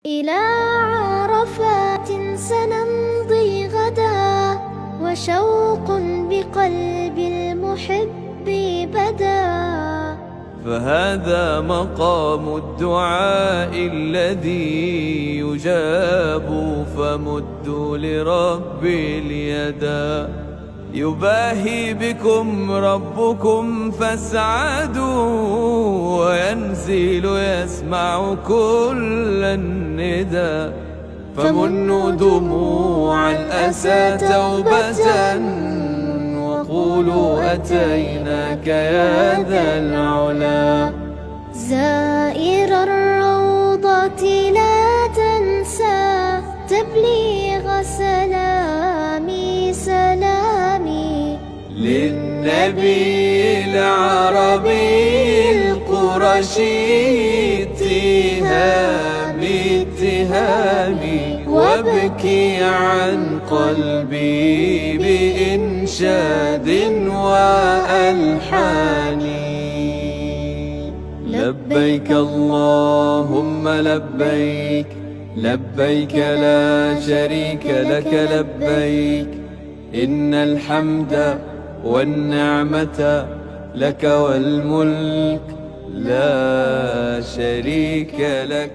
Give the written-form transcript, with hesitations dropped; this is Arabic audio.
إلى عرفات سنمضي غدا، وشوق بقلب المحب بدا. فهذا مقام الدعاء الذي يجاب، فمدوا لربي اليدا. يباهي بكم ربكم فاسعدوا، وينزل يسمع كل الندى. فمنوا دموع الأسى توبة، وقولوا أتيناك يا ذا العلا. زائر الروضة لا تنسى تبليغ سلامي للنبي العربي القرشي. اتهامي وابكي عن قلبي بإنشاد وألحان. لبيك اللهم لبيك، لبيك لا شريك لك لبيك. إن الحمد والنعمة لك والملك لا شريك لك.